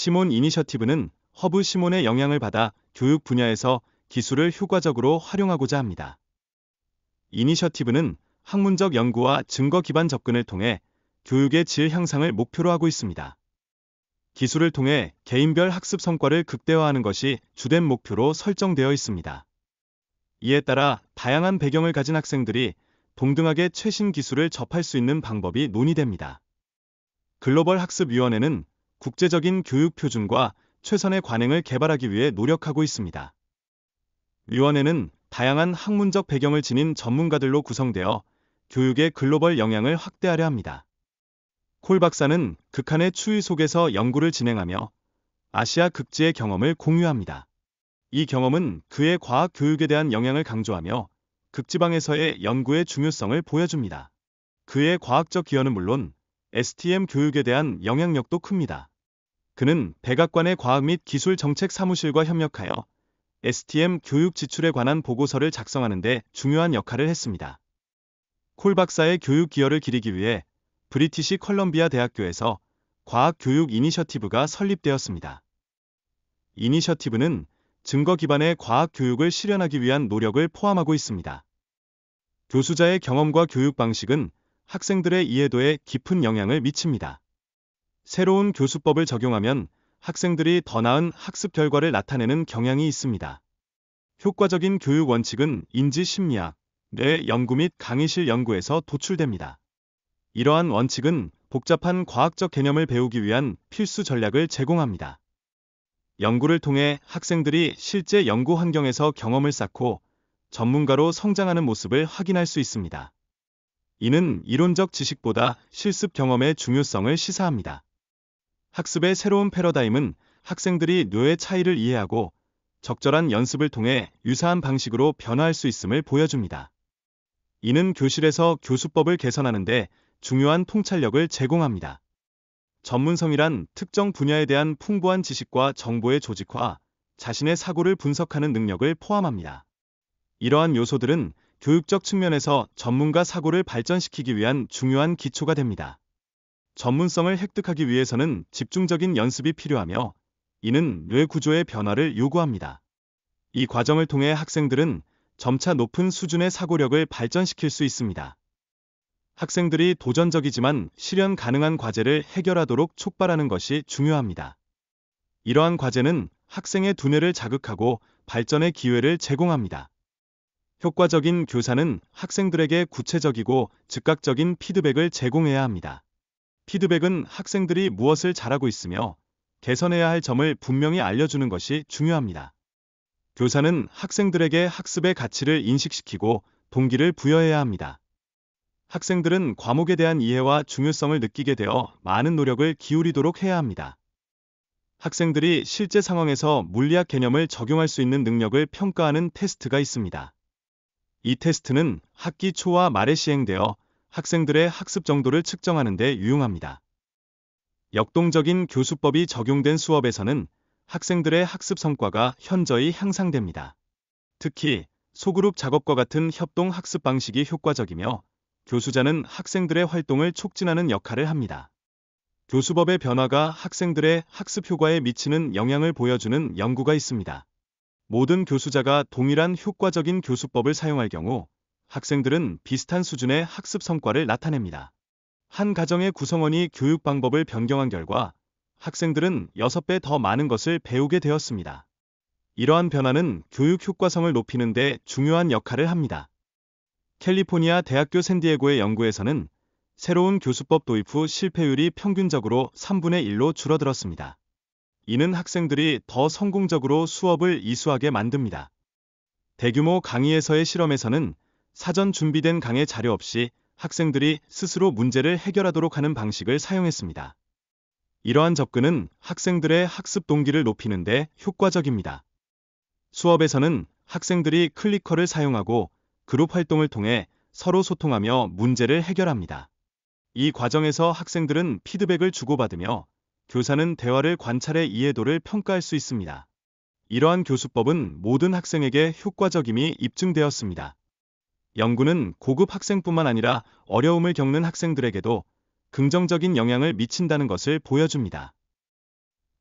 시몬 이니셔티브는 허브 시몬의 영향을 받아 교육 분야에서 기술을 효과적으로 활용하고자 합니다. 이니셔티브는 학문적 연구와 증거 기반 접근을 통해 교육의 질 향상을 목표로 하고 있습니다. 기술을 통해 개인별 학습 성과를 극대화하는 것이 주된 목표로 설정되어 있습니다. 이에 따라 다양한 배경을 가진 학생들이 동등하게 최신 기술을 접할 수 있는 방법이 논의됩니다. 글로벌 학습위원회는 국제적인 교육 표준과 최선의 관행을 개발하기 위해 노력하고 있습니다. 위원회는 다양한 학문적 배경을 지닌 전문가들로 구성되어 교육의 글로벌 영향을 확대하려 합니다. 콜 박사는 극한의 추위 속에서 연구를 진행하며 아시아 극지의 경험을 공유합니다. 이 경험은 그의 과학 교육에 대한 영향을 강조하며 극지방에서의 연구의 중요성을 보여줍니다. 그의 과학적 기여는 물론 STM 교육에 대한 영향력도 큽니다. 그는 백악관의 과학 및 기술 정책 사무실과 협력하여 STM 교육 지출에 관한 보고서를 작성하는 데 중요한 역할을 했습니다. 콜 박사의 교육 기여를 기리기 위해 브리티시 컬럼비아 대학교에서 과학 교육 이니셔티브가 설립되었습니다. 이니셔티브는 증거 기반의 과학 교육을 실현하기 위한 노력을 포함하고 있습니다. 교수자의 경험과 교육 방식은 학생들의 이해도에 깊은 영향을 미칩니다. 새로운 교수법을 적용하면 학생들이 더 나은 학습 결과를 나타내는 경향이 있습니다. 효과적인 교육 원칙은 인지 심리학, 뇌 연구 및 강의실 연구에서 도출됩니다. 이러한 원칙은 복잡한 과학적 개념을 배우기 위한 필수 전략을 제공합니다. 연구를 통해 학생들이 실제 연구 환경에서 경험을 쌓고 전문가로 성장하는 모습을 확인할 수 있습니다. 이는 이론적 지식보다 실습 경험의 중요성을 시사합니다. 학습의 새로운 패러다임은 학생들이 뇌의 차이를 이해하고 적절한 연습을 통해 유사한 방식으로 변화할 수 있음을 보여줍니다. 이는 교실에서 교수법을 개선하는 데 중요한 통찰력을 제공합니다. 전문성이란 특정 분야에 대한 풍부한 지식과 정보의 조직화, 자신의 사고를 분석하는 능력을 포함합니다. 이러한 요소들은 교육적 측면에서 전문가 사고를 발전시키기 위한 중요한 기초가 됩니다. 전문성을 획득하기 위해서는 집중적인 연습이 필요하며 이는 뇌 구조의 변화를 요구합니다. 이 과정을 통해 학생들은 점차 높은 수준의 사고력을 발전시킬 수 있습니다. 학생들이 도전적이지만 실현 가능한 과제를 해결하도록 촉발하는 것이 중요합니다. 이러한 과제는 학생의 두뇌를 자극하고 발전의 기회를 제공합니다. 효과적인 교사는 학생들에게 구체적이고 즉각적인 피드백을 제공해야 합니다. 피드백은 학생들이 무엇을 잘하고 있으며 개선해야 할 점을 분명히 알려주는 것이 중요합니다. 교사는 학생들에게 학습의 가치를 인식시키고 동기를 부여해야 합니다. 학생들은 과목에 대한 이해와 중요성을 느끼게 되어 많은 노력을 기울이도록 해야 합니다. 학생들이 실제 상황에서 물리학 개념을 적용할 수 있는 능력을 평가하는 테스트가 있습니다. 이 테스트는 학기 초와 말에 시행되어 학생들의 학습 정도를 측정하는 데 유용합니다. 역동적인 교수법이 적용된 수업에서는 학생들의 학습 성과가 현저히 향상됩니다. 특히 소그룹 작업과 같은 협동 학습 방식이 효과적이며 교수자는 학생들의 활동을 촉진하는 역할을 합니다. 교수법의 변화가 학생들의 학습 효과에 미치는 영향을 보여주는 연구가 있습니다. 모든 교수자가 동일한 효과적인 교수법을 사용할 경우 학생들은 비슷한 수준의 학습 성과를 나타냅니다. 한 가정의 구성원이 교육 방법을 변경한 결과 학생들은 6배 더 많은 것을 배우게 되었습니다. 이러한 변화는 교육 효과성을 높이는 데 중요한 역할을 합니다. 캘리포니아 대학교 샌디에고의 연구에서는 새로운 교수법 도입 후 실패율이 평균적으로 3분의 1로 줄어들었습니다. 이는 학생들이 더 성공적으로 수업을 이수하게 만듭니다. 대규모 강의에서의 실험에서는 사전 준비된 강의 자료 없이 학생들이 스스로 문제를 해결하도록 하는 방식을 사용했습니다. 이러한 접근은 학생들의 학습 동기를 높이는 데 효과적입니다. 수업에서는 학생들이 클리커를 사용하고 그룹 활동을 통해 서로 소통하며 문제를 해결합니다. 이 과정에서 학생들은 피드백을 주고받으며 교사는 대화를 관찰해 이해도를 평가할 수 있습니다. 이러한 교수법은 모든 학생에게 효과적임이 입증되었습니다. 연구는 고급 학생뿐만 아니라 어려움을 겪는 학생들에게도 긍정적인 영향을 미친다는 것을 보여줍니다.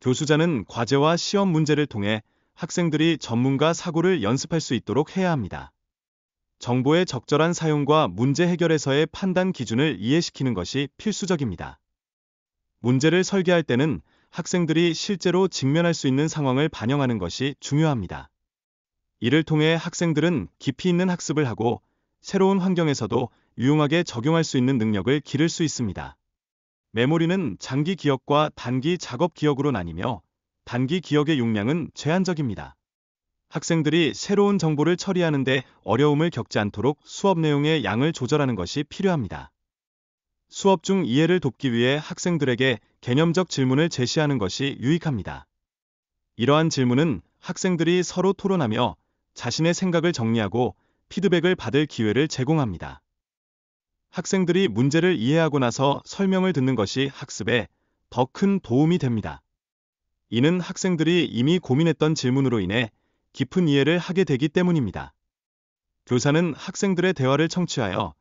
교수자는 과제와 시험 문제를 통해 학생들이 전문가 사고를 연습할 수 있도록 해야 합니다. 정보의 적절한 사용과 문제 해결에서의 판단 기준을 이해시키는 것이 필수적입니다. 문제를 설계할 때는 학생들이 실제로 직면할 수 있는 상황을 반영하는 것이 중요합니다. 이를 통해 학생들은 깊이 있는 학습을 하고 새로운 환경에서도 유용하게 적용할 수 있는 능력을 기를 수 있습니다. 메모리는 장기 기억과 단기 작업 기억으로 나뉘며 단기 기억의 용량은 제한적입니다. 학생들이 새로운 정보를 처리하는데 어려움을 겪지 않도록 수업 내용의 양을 조절하는 것이 필요합니다. 수업 중 이해를 돕기 위해 학생들에게 개념적 질문을 제시하는 것이 유익합니다. 이러한 질문은 학생들이 서로 토론하며 자신의 생각을 정리하고 피드백을 받을 기회를 제공합니다. 학생들이 문제를 이해하고 나서 설명을 듣는 것이 학습에 더 큰 도움이 됩니다. 이는 학생들이 이미 고민했던 질문으로 인해 깊은 이해를 하게 되기 때문입니다. 교사는 학생들의 대화를 청취하여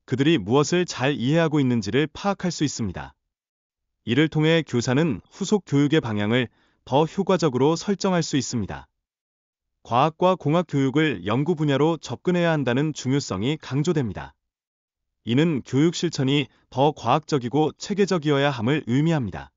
그들이 무엇을 잘 이해하고 있는지를 파악할 수 있습니다. 이를 통해 교사는 후속 교육의 방향을 더 효과적으로 설정할 수 있습니다. 과학과 공학 교육을 연구 분야로 접근해야 한다는 중요성이 강조됩니다. 이는 교육 실천이 더 과학적이고 체계적이어야 함을 의미합니다.